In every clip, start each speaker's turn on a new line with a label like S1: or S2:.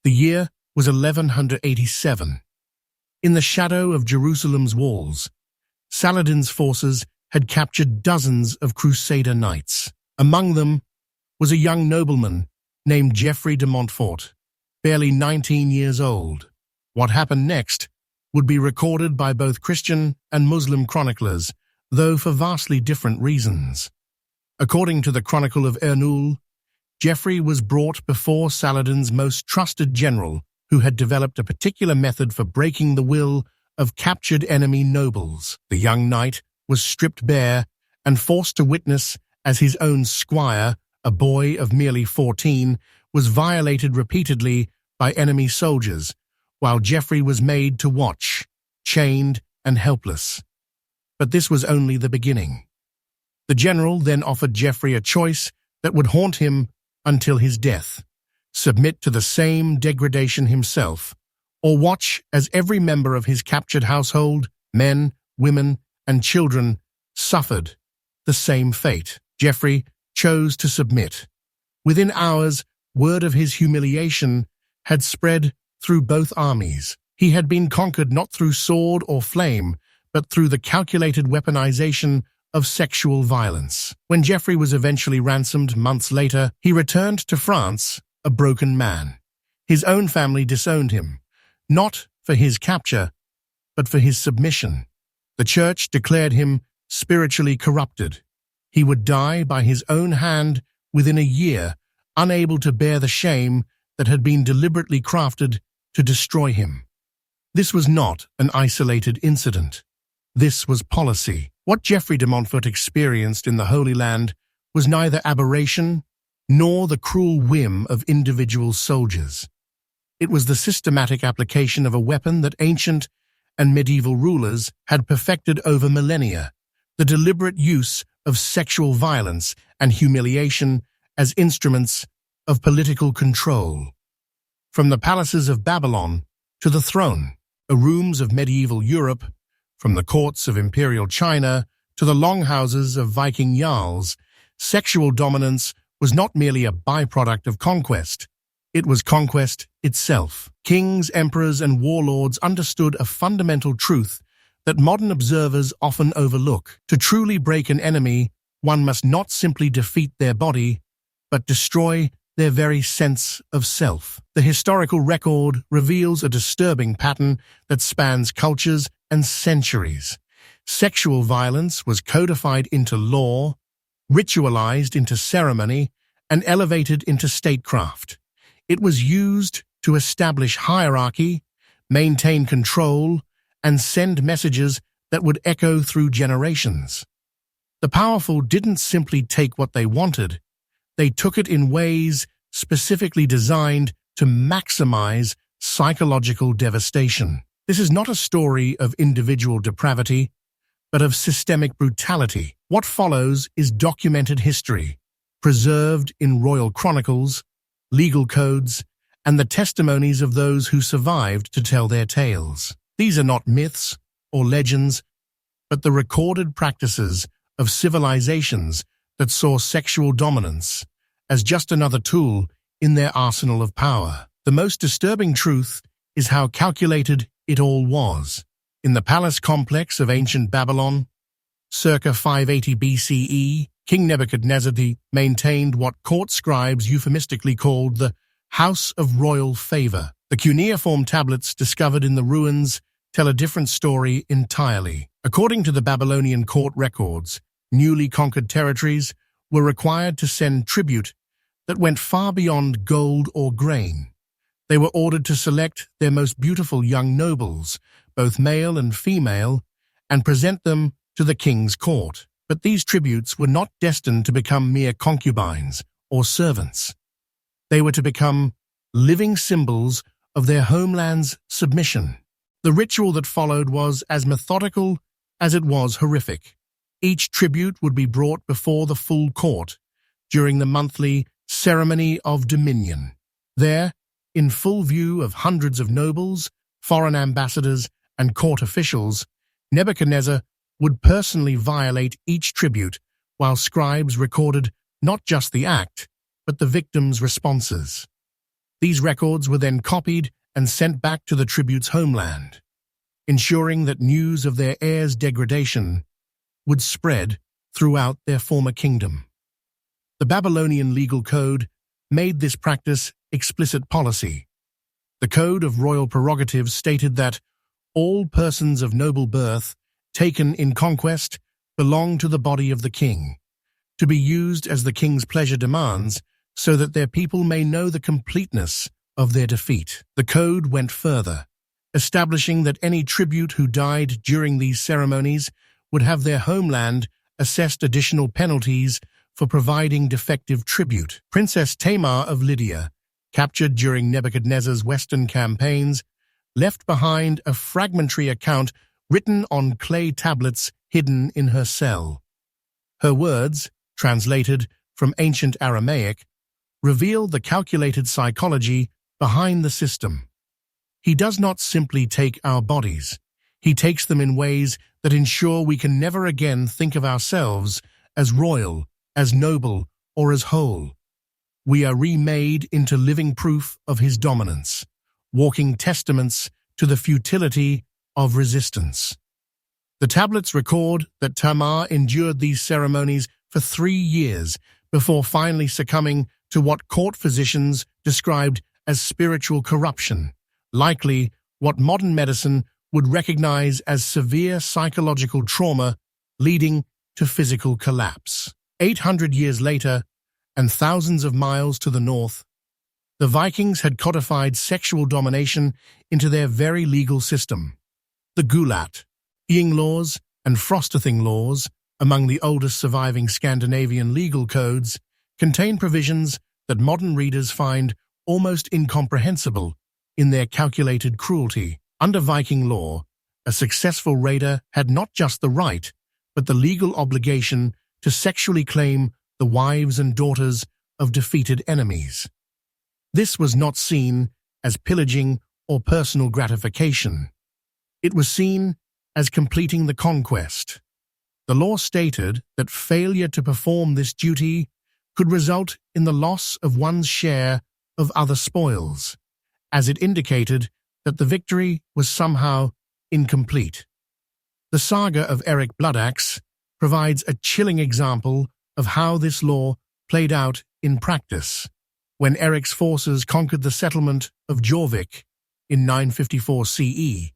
S1: The year was 1187. In the shadow of Jerusalem's walls, Saladin's forces had captured dozens of Crusader knights. Among them was a young nobleman named Geoffrey de Montfort, barely 19 years old. What happened next would be recorded by both Christian and Muslim chroniclers, though for vastly different reasons. According to the Chronicle of Ernul, Geoffrey was brought before Saladin's most trusted general, who had developed a particular method for breaking the will of captured enemy nobles. The young knight was stripped bare and forced to witness as his own squire, a boy of merely 14, was violated repeatedly by enemy soldiers, while Geoffrey was made to watch, chained and helpless. But this was only the beginning. The general then offered Geoffrey a choice that would haunt him until his death: submit to the same degradation himself, or watch as every member of his captured household, men, women, and children, suffered the same fate. Geoffrey chose to submit. Within hours, word of his humiliation had spread through both armies. He had been conquered not through sword or flame, but through the calculated weaponization of sexual violence. When Geoffrey was eventually ransomed months later, he returned to France a broken man. His own family disowned him, not for his capture, but for his submission. The church declared him spiritually corrupted. He would die by his own hand within a year, unable to bear the shame that had been deliberately crafted to destroy him. This was not an isolated incident. This was policy. What Geoffrey de Montfort experienced in the Holy Land was neither aberration nor the cruel whim of individual soldiers. It was the systematic application of a weapon that ancient and medieval rulers had perfected over millennia, the deliberate use of sexual violence and humiliation as instruments of political control. From the palaces of Babylon to the throne, the rooms of medieval Europe, from the courts of imperial China to the longhouses of Viking jarls, sexual dominance was not merely a byproduct of conquest. It was conquest itself. Kings, emperors, and warlords understood a fundamental truth that modern observers often overlook. To truly break an enemy, one must not simply defeat their body, but destroy their very sense of self. The historical record reveals a disturbing pattern that spans cultures and centuries. Sexual violence was codified into law, ritualized into ceremony, and elevated into statecraft. It was used to establish hierarchy, maintain control, and send messages that would echo through generations. The powerful didn't simply take what they wanted. They took it in ways specifically designed to maximize psychological devastation. This is not a story of individual depravity, but of systemic brutality. What follows is documented history, preserved in royal chronicles, legal codes, and the testimonies of those who survived to tell their tales. These are not myths or legends, but the recorded practices of civilizations that saw sexual dominance as just another tool in their arsenal of power. The most disturbing truth is how calculated it all was. In the palace complex of ancient Babylon, circa 580 BCE, King Nebuchadnezzar maintained what court scribes euphemistically called the House of Royal Favor. The cuneiform tablets discovered in the ruins tell a different story entirely. According to the Babylonian court records, newly conquered territories were required to send tribute that went far beyond gold or grain. They were ordered to select their most beautiful young nobles, both male and female, and present them to the king's court. But these tributes were not destined to become mere concubines or servants. They were to become living symbols of their homeland's submission. The ritual that followed was as methodical as it was horrific. Each tribute would be brought before the full court during the monthly ceremony of dominion. There, in full view of hundreds of nobles, foreign ambassadors, and court officials, Nebuchadnezzar would personally violate each tribute, while scribes recorded not just the act, but the victims' responses. These records were then copied and sent back to the tribute's homeland, ensuring that news of their heirs' degradation would spread throughout their former kingdom. The Babylonian legal code made this practice explicit policy. The Code of Royal Prerogatives stated that all persons of noble birth taken in conquest belong to the body of the king, to be used as the king's pleasure demands, so that their people may know the completeness of their defeat. The code went further, establishing that any tribute who died during these ceremonies would have their homeland assessed additional penalties for providing defective tribute. Princess Tamar of Lydia, captured during Nebuchadnezzar's western campaigns, left behind a fragmentary account written on clay tablets hidden in her cell. Her words, translated from ancient Aramaic, reveal the calculated psychology behind the system. He does not simply take our bodies. He takes them in ways that ensure we can never again think of ourselves as royal, as noble, or as whole. We are remade into living proof of his dominance, walking testaments to the futility of resistance. The tablets record that Tamar endured these ceremonies for 3 years before finally succumbing to what court physicians described as spiritual corruption, likely what modern medicine would recognize as severe psychological trauma leading to physical collapse. 800 years later, and thousands of miles to the north, the Vikings had codified sexual domination into their very legal system. The Gulat, Ying laws, and Frostathing laws, among the oldest surviving Scandinavian legal codes, contain provisions that modern readers find almost incomprehensible in their calculated cruelty. Under Viking law, a successful raider had not just the right, but the legal obligation to sexually claim the wives and daughters of defeated enemies. This was not seen as pillaging or personal gratification. It was seen as completing the conquest. The law stated that failure to perform this duty could result in the loss of one's share of other spoils, as it indicated that the victory was somehow incomplete. The saga of Eric Bloodaxe provides a chilling example of how this law played out in practice. When Eric's forces conquered the settlement of Jorvik in 954 CE,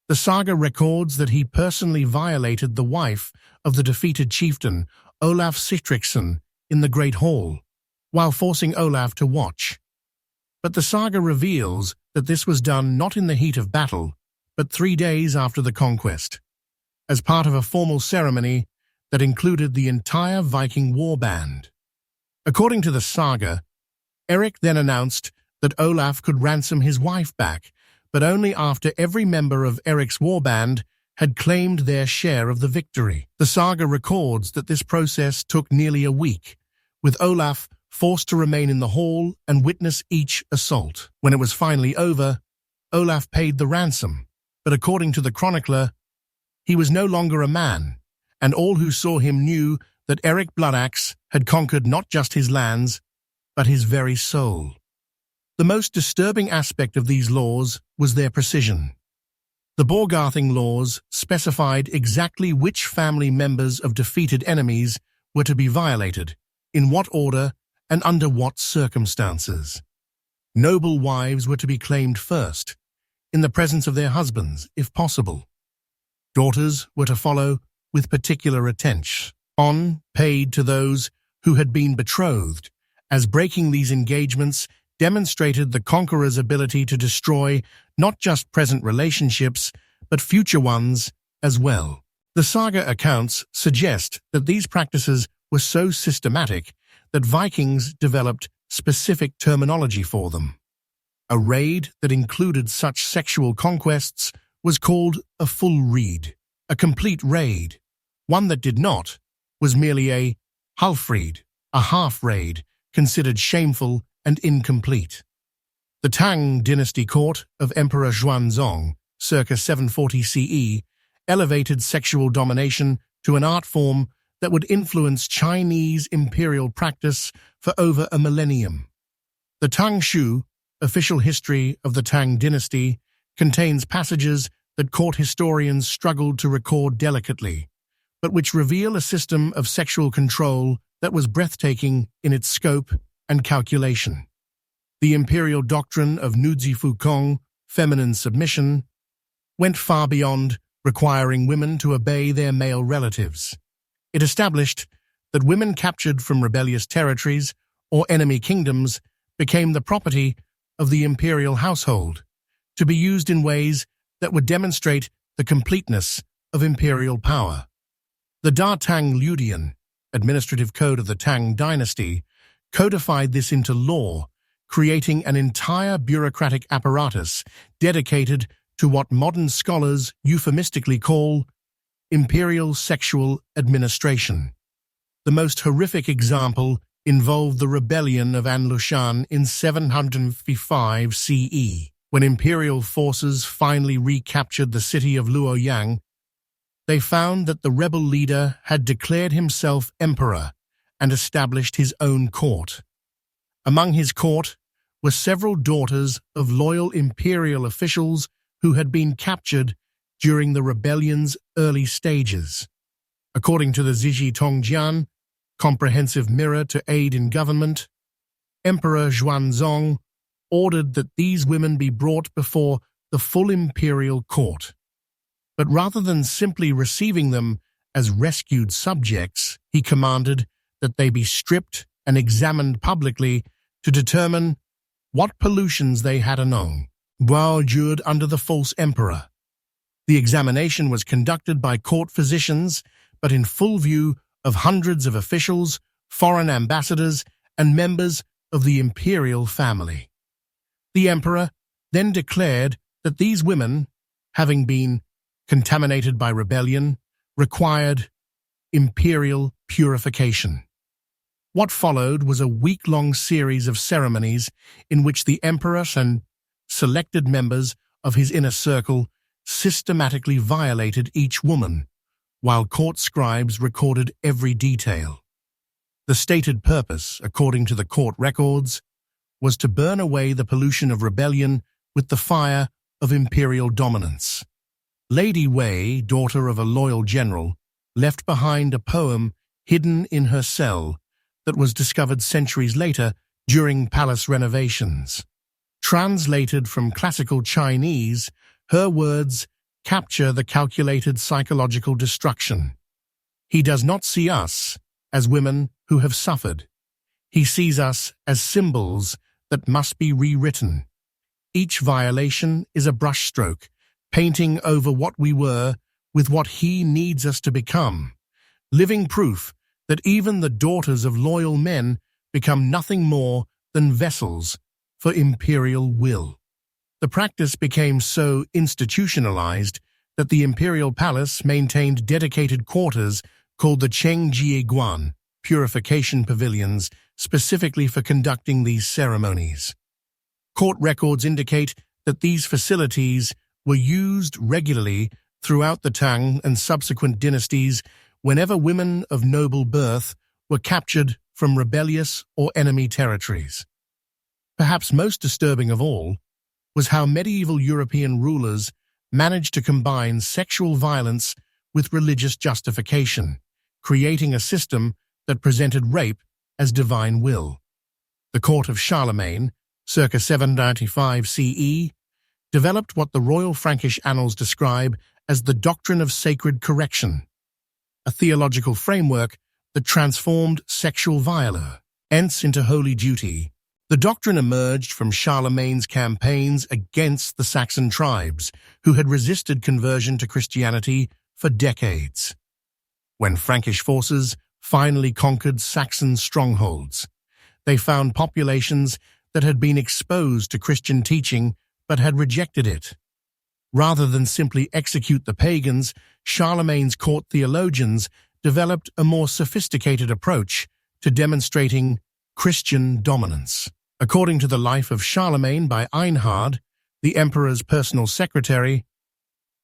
S1: the saga records that he personally violated the wife of the defeated chieftain Olaf s3x in the Great Hall, while forcing Olaf to watch. But the saga reveals that this was done not in the heat of battle, but 3 days after the conquest, as part of a formal ceremony that included the entire Viking war band. According to the saga, Eric then announced that Olaf could ransom his wife back, but only after every member of Eric's warband had claimed their share of the victory. The saga records that this process took nearly a week, with Olaf forced to remain in the hall and witness each assault. When it was finally over, Olaf paid the ransom, but according to the chronicler, he was no longer a man, and all who saw him knew that Eric Bloodaxe had conquered not just his lands, but his very soul. The most disturbing aspect of these laws was their precision. The Borgarthing laws specified exactly which family members of defeated enemies were to be violated, in what order, and under what circumstances. Noble wives were to be claimed first, in the presence of their husbands, if possible. Daughters were to follow with particular attention, paid to those who had been betrothed, as breaking these engagements demonstrated the conqueror's ability to destroy not just present relationships, but future ones as well. The saga accounts suggest that these practices were so systematic that Vikings developed specific terminology for them. A raid that included such sexual conquests was called a full raid. A complete raid, one that did not, was merely a half-raid, a half-raid, considered shameful and incomplete. The Tang dynasty court of Emperor Xuanzong, circa 740 CE, elevated sexual domination to an art form that would influence Chinese imperial practice for over a millennium. The Tang Shu, official history of the Tang dynasty contains passages that court historians struggled to record delicately, but which reveal a system of sexual control that was breathtaking in its scope and calculation. The imperial doctrine of Nuzifukong, feminine submission, went far beyond requiring women to obey their male relatives. It established that women captured from rebellious territories or enemy kingdoms became the property of the imperial household, to be used in ways that would demonstrate the completeness of imperial power. The Da Tang Ludian, administrative code of the Tang dynasty, codified this into law, creating an entire bureaucratic apparatus dedicated to what modern scholars euphemistically call imperial sexual administration. The most horrific example involved the rebellion of An Lushan in 755 CE. When imperial forces finally recaptured the city of Luoyang, they found that the rebel leader had declared himself emperor and established his own court. Among his court were several daughters of loyal imperial officials who had been captured during the rebellion's early stages. According to the Zhiji Tongjian, comprehensive mirror to aid in government, Emperor Xuanzong ordered that these women be brought before the full imperial court. But rather than simply receiving them as rescued subjects, he commanded that they be stripped and examined publicly to determine what pollutions they had endured under the false emperor. The examination was conducted by court physicians, but in full view of hundreds of officials, foreign ambassadors, and members of the imperial family. The emperor then declared that these women, having been contaminated by rebellion, required imperial purification. What followed was a week-long series of ceremonies in which the emperor and selected members of his inner circle systematically violated each woman, while court scribes recorded every detail. The stated purpose, according to the court records, was to burn away the pollution of rebellion with the fire of imperial dominance. Lady Wei, daughter of a loyal general, left behind a poem hidden in her cell that was discovered centuries later during palace renovations. Translated from classical Chinese, her words capture the calculated psychological destruction. He does not see us as women who have suffered. He sees us as symbols that must be rewritten. Each violation is a brushstroke, painting over what we were with what he needs us to become, living proof that even the daughters of loyal men become nothing more than vessels for imperial will. The practice became so institutionalized that the imperial palace maintained dedicated quarters called the Chengjieguan, purification pavilions, specifically for conducting these ceremonies. Court records indicate that these facilities were used regularly throughout the Tang and subsequent dynasties whenever women of noble birth were captured from rebellious or enemy territories. Perhaps most disturbing of all was how medieval European rulers managed to combine sexual violence with religious justification, creating a system that presented rape as divine will. The court of Charlemagne, circa 795 CE, developed what the Royal Frankish Annals describe as the doctrine of sacred correction, a theological framework that transformed sexual violence into holy duty. The doctrine emerged from Charlemagne's campaigns against the Saxon tribes, who had resisted conversion to Christianity for decades. When Frankish forces finally conquered Saxon strongholds, they found populations that had been exposed to Christian teaching but had rejected it. Rather than simply execute the pagans, Charlemagne's court theologians developed a more sophisticated approach to demonstrating Christian dominance. According to the Life of Charlemagne by Einhard, the emperor's personal secretary,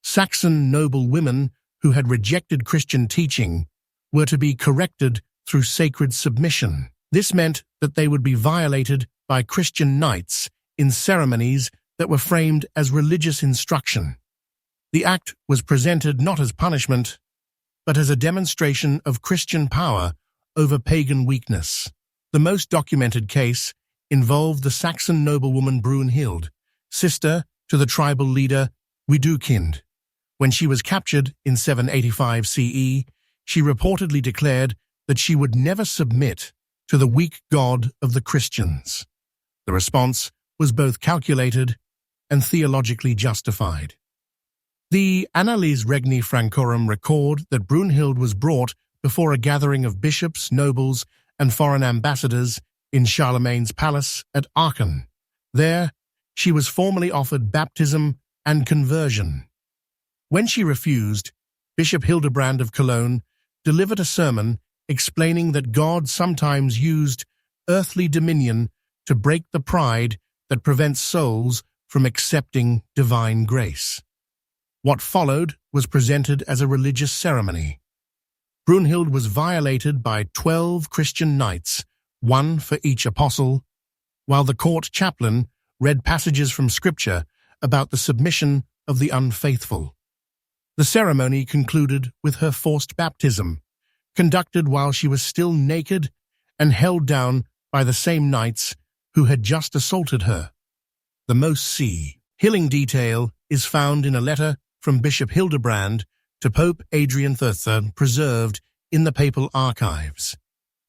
S1: Saxon noble women who had rejected Christian teaching were to be corrected through sacred submission. This meant that they would be violated by Christian knights in ceremonies that were framed as religious instruction. The act was presented not as punishment, but as a demonstration of Christian power over pagan weakness. The most documented case involved the Saxon noblewoman Brunhild, sister to the tribal leader Widukind. When she was captured in 785 CE, she reportedly declared that she would never submit to the weak god of the Christians. The response was both calculated and theologically justified. The Annales Regni Francorum record that Brunhild was brought before a gathering of bishops, nobles, and foreign ambassadors in Charlemagne's palace at Aachen. There, she was formally offered baptism and conversion. When she refused, Bishop Hildebrand of Cologne delivered a sermon explaining that God sometimes used earthly dominion to break the pride that prevents souls from accepting divine grace. What followed was presented as a religious ceremony. Brunhild was violated by 12 Christian knights, one for each apostle, while the court chaplain read passages from Scripture about the submission of the unfaithful. The ceremony concluded with her forced baptism, conducted while she was still naked and held down by the same knights who had just assaulted her. The most healing detail is found in a letter from Bishop Hildebrand to Pope Adrian III, preserved in the papal archives.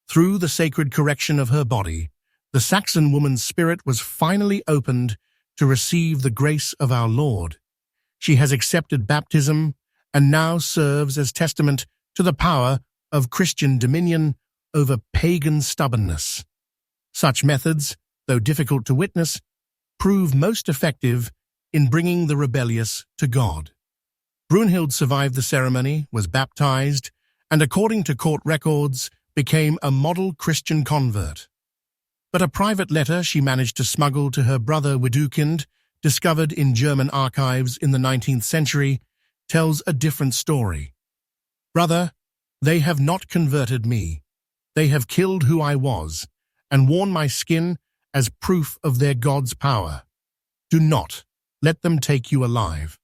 S1: Through the sacred correction of her body, the Saxon woman's spirit was finally opened to receive the grace of our Lord. She has accepted baptism and now serves as testament to the power of Christian dominion over pagan stubbornness. Such methods, though difficult to witness, prove most effective in bringing the rebellious to God. Brunhild survived the ceremony, was baptized, and according to court records, became a model Christian convert. But a private letter she managed to smuggle to her brother Widukind, discovered in German archives in the 19th century, tells a different story. "Brother, they have not converted me. They have killed who I was, and worn my skin as proof of their God's power. Do not let them take you alive."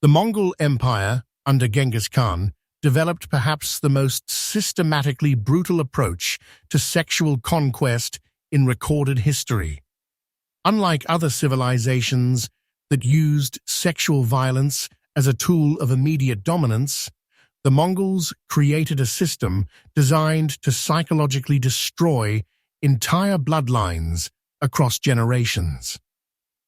S1: The Mongol Empire, under Genghis Khan, developed perhaps the most systematically brutal approach to sexual conquest in recorded history. Unlike other civilizations that used sexual violence as a tool of immediate dominance, the Mongols created a system designed to psychologically destroy entire bloodlines across generations.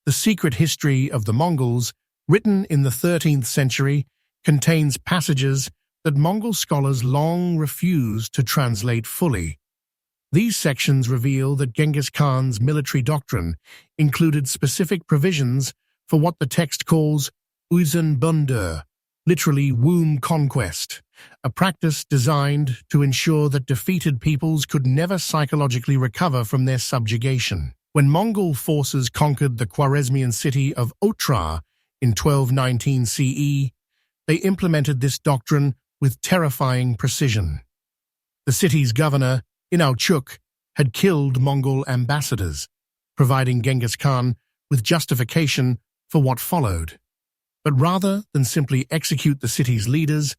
S1: The Secret History of the Mongols, written in the 13th century, contains passages that Mongol scholars long refused to translate fully. These sections reveal that Genghis Khan's military doctrine included specific provisions for what the text calls Uzun Bundur, literally womb conquest, a practice designed to ensure that defeated peoples could never psychologically recover from their subjugation. When Mongol forces conquered the Khwarezmian city of Otrar in 1219 CE, they implemented this doctrine with terrifying precision. The city's governor, Inalchuk, had killed Mongol ambassadors, providing Genghis Khan with justification for what followed. But rather than simply execute the city's leaders,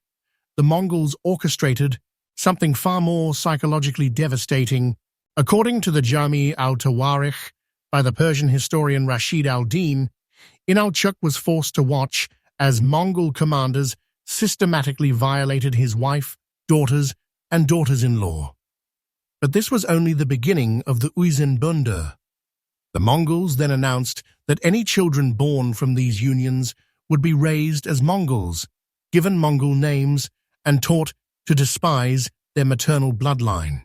S1: the Mongols orchestrated something far more psychologically devastating. According to the Jami al-Tawarikh by the Persian historian Rashid al-Din, Inalchuk was forced to watch as Mongol commanders systematically violated his wife, daughters, and daughters-in-law. But this was only the beginning of the Uzun Bundur. The Mongols then announced that any children born from these unions would be raised as Mongols, given Mongol names, and taught to despise their maternal bloodline.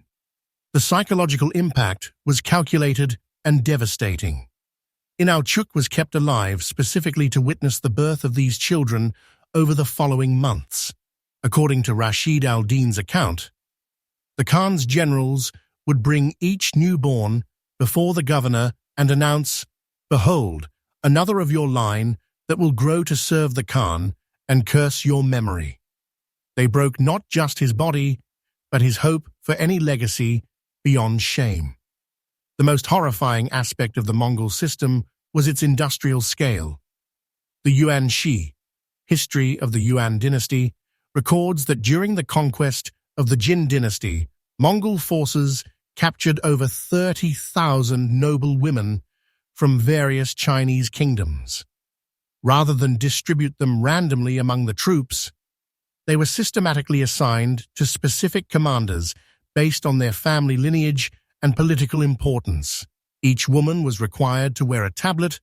S1: The psychological impact was calculated and devastating. Inalchuk was kept alive specifically to witness the birth of these children over the following months. According to Rashid al-Din's account, the Khan's generals would bring each newborn before the governor and announce, "Behold, another of your line that will grow to serve the Khan and curse your memory." They broke not just his body, but his hope for any legacy beyond shame. The most horrifying aspect of the Mongol system was its industrial scale. The Yuan Shi, history of the Yuan dynasty, records that during the conquest of the Jin dynasty, Mongol forces captured over 30,000 noble women from various Chinese kingdoms. Rather than distribute them randomly among the troops, they were systematically assigned to specific commanders based on their family lineage and political importance. Each woman was required to wear a tablet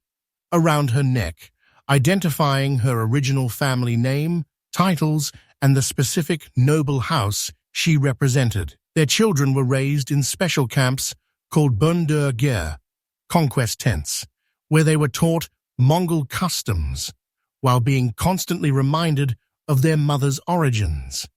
S1: around her neck, identifying her original family name, titles, and the specific noble house she represented. Their children were raised in special camps called Bundur-gyer, conquest tents, where they were taught Mongol customs while being constantly reminded of their mother's origins.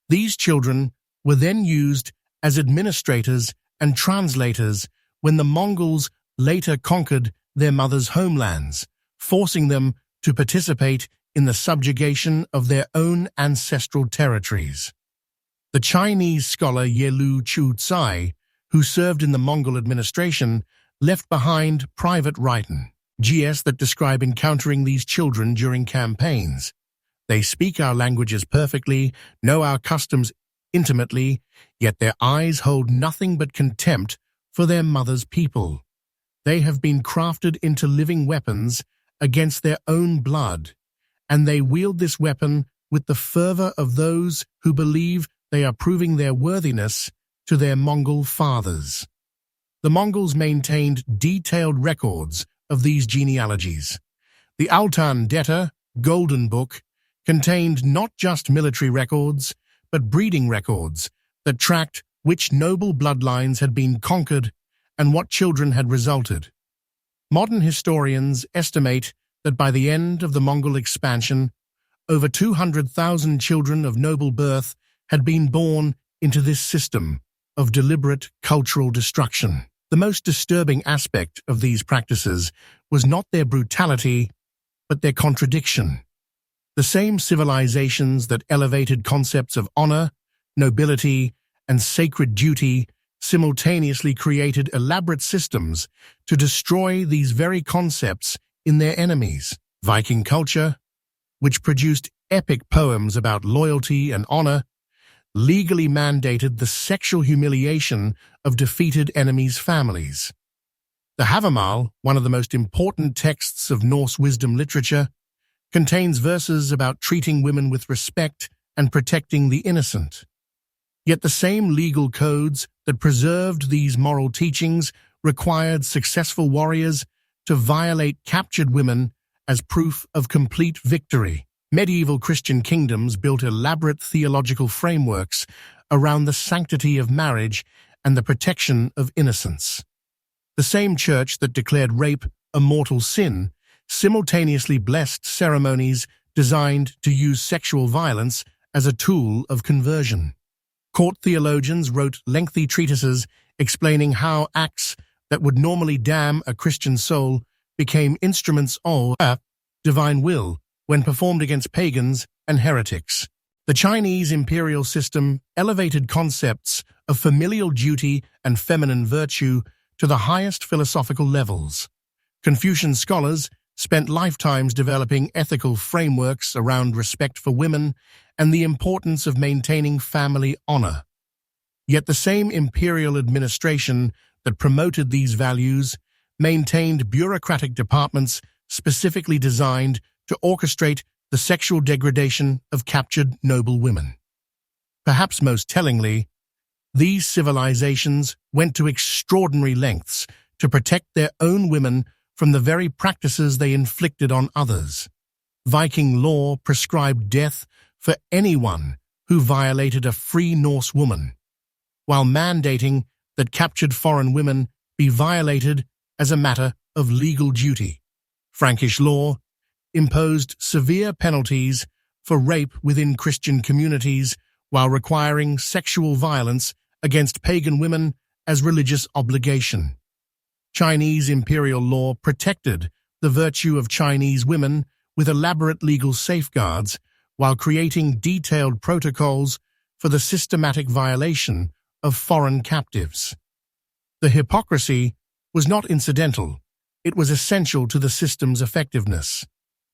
S1: These children were then used as administrators and translators when the Mongols later conquered their mother's homelands, forcing them to participate in the subjugation of their own ancestral territories. The Chinese scholar Yelu Chu-tsai, who served in the Mongol administration, left behind private writing that describe encountering these children during campaigns. They speak our languages perfectly, know our customs intimately, yet their eyes hold nothing but contempt for their mother's people. They have been crafted into living weapons against their own blood, and they wield this weapon with the fervor of those who believe they are proving their worthiness to their Mongol fathers. The Mongols maintained detailed records of these genealogies. The Altan Detta, Golden Book, contained not just military records, but breeding records that tracked which noble bloodlines had been conquered and what children had resulted. Modern historians estimate that by the end of the Mongol expansion, over 200,000 children of noble birth had been born into this system of deliberate cultural destruction. The most disturbing aspect of these practices was not their brutality, but their contradiction. The same civilizations that elevated concepts of honor, nobility, and sacred duty simultaneously created elaborate systems to destroy these very concepts in their enemies. Viking culture, which produced epic poems about loyalty and honor, legally mandated the sexual humiliation of defeated enemies' families. The Havamal, one of the most important texts of Norse wisdom literature, contains verses about treating women with respect and protecting the innocent. Yet the same legal codes that preserved these moral teachings required successful warriors to violate captured women as proof of complete victory. Medieval Christian kingdoms built elaborate theological frameworks around the sanctity of marriage and the protection of innocence. The same church that declared rape a mortal sin simultaneously blessed ceremonies designed to use sexual violence as a tool of conversion. Court theologians wrote lengthy treatises explaining how acts that would normally damn a Christian soul became instruments of divine will when performed against pagans and heretics. The Chinese imperial system elevated concepts of familial duty and feminine virtue to the highest philosophical levels. Confucian scholars spent lifetimes developing ethical frameworks around respect for women and the importance of maintaining family honor. Yet the same imperial administration that promoted these values maintained bureaucratic departments specifically designed to orchestrate the sexual degradation of captured noble women. Perhaps most tellingly, these civilizations went to extraordinary lengths to protect their own women from the very practices they inflicted on others. Viking law prescribed death for anyone who violated a free Norse woman, while mandating that captured foreign women be violated as a matter of legal duty. Frankish law imposed severe penalties for rape within Christian communities while requiring sexual violence against pagan women as religious obligation. Chinese imperial law protected the virtue of Chinese women with elaborate legal safeguards while creating detailed protocols for the systematic violation of foreign captives. The hypocrisy was not incidental, It was essential to the system's effectiveness.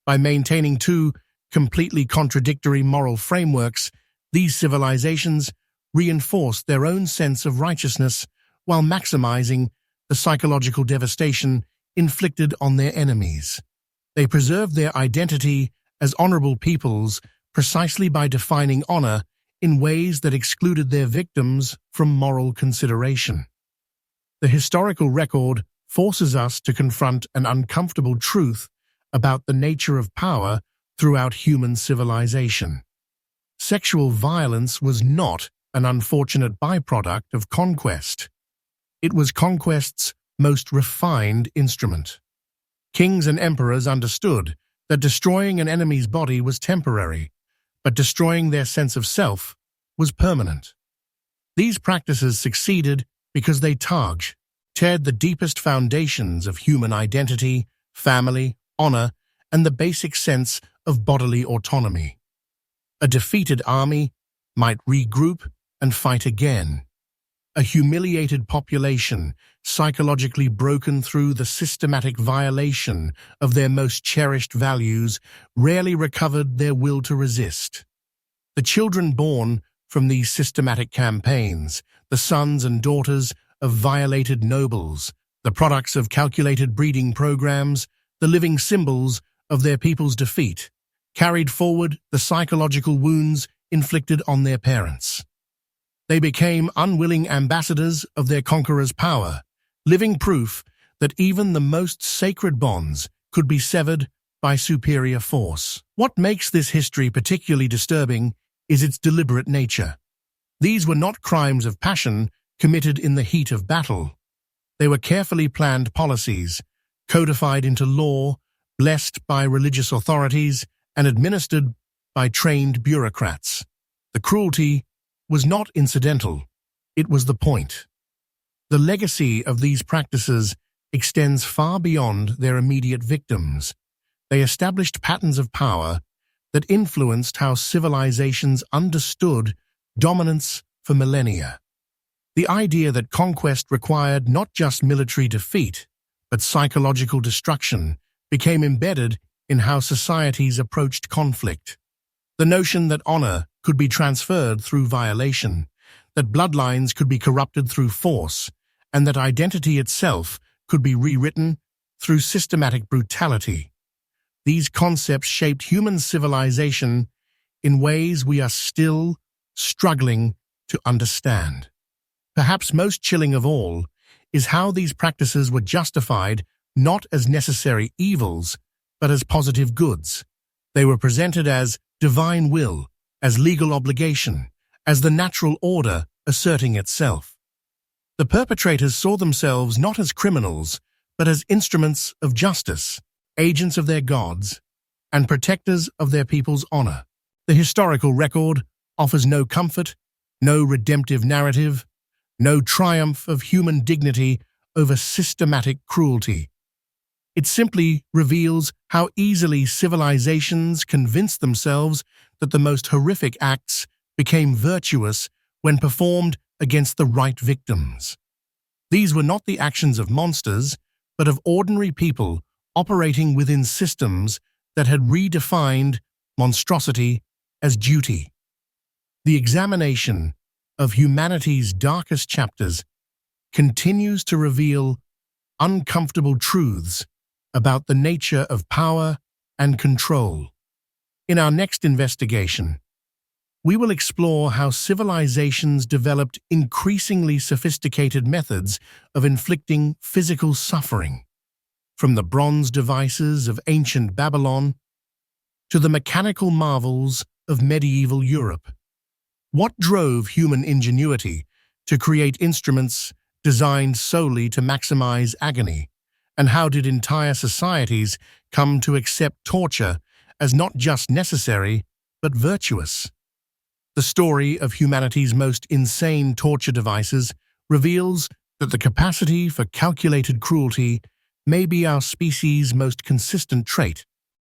S1: By maintaining two completely contradictory moral frameworks, these civilizations reinforced their own sense of righteousness while maximizing the psychological devastation inflicted on their enemies. They preserved their identity as honorable peoples precisely by defining honor in ways that excluded their victims from moral consideration. The historical record forces us to confront an uncomfortable truth about the nature of power throughout human civilization. Sexual violence was not an unfortunate byproduct of conquest. It was conquest's most refined instrument. Kings and emperors understood that destroying an enemy's body was temporary, but destroying their sense of self was permanent. These practices succeeded because they teared the deepest foundations of human identity, family, honor, and the basic sense of bodily autonomy. A defeated army might regroup and fight again. A humiliated population, psychologically broken through the systematic violation of their most cherished values, rarely recovered their will to resist. The children born from these systematic campaigns, the sons and daughters of violated nobles, the products of calculated breeding programs, the living symbols of their people's defeat, carried forward the psychological wounds inflicted on their parents. They became unwilling ambassadors of their conqueror's power, living proof that even the most sacred bonds could be severed by superior force. What makes this history particularly disturbing is its deliberate nature. These were not crimes of passion committed in the heat of battle. They were carefully planned policies, codified into law, blessed by religious authorities, and administered by trained bureaucrats. The cruelty was not incidental, it was the point. The legacy of these practices extends far beyond their immediate victims. They established patterns of power that influenced how civilizations understood dominance for millennia. The idea that conquest required not just military defeat, but psychological destruction became embedded in how societies approached conflict. The notion that honor could be transferred through violation, that bloodlines could be corrupted through force, and that identity itself could be rewritten through systematic brutality. These concepts shaped human civilization in ways we are still struggling to understand. Perhaps most chilling of all is how these practices were justified not as necessary evils, but as positive goods. They were presented as divine will, as legal obligation, as the natural order asserting itself. The perpetrators saw themselves not as criminals, but as instruments of justice, agents of their gods, and protectors of their people's honor. The historical record offers no comfort, no redemptive narrative, no triumph of human dignity over systematic cruelty. It simply reveals how easily civilizations convinced themselves that the most horrific acts became virtuous when performed against the right victims. These were not the actions of monsters, but of ordinary people operating within systems that had redefined monstrosity as duty. The examination of humanity's darkest chapters continues to reveal uncomfortable truths about the nature of power and control. In our next investigation, we will explore how civilizations developed increasingly sophisticated methods of inflicting physical suffering, from the bronze devices of ancient Babylon to the mechanical marvels of medieval Europe. What drove human ingenuity to create instruments designed solely to maximize agony? And how did entire societies come to accept torture as not just necessary, but virtuous? The story of humanity's most insane torture devices reveals that the capacity for calculated cruelty may be our species' most consistent trait.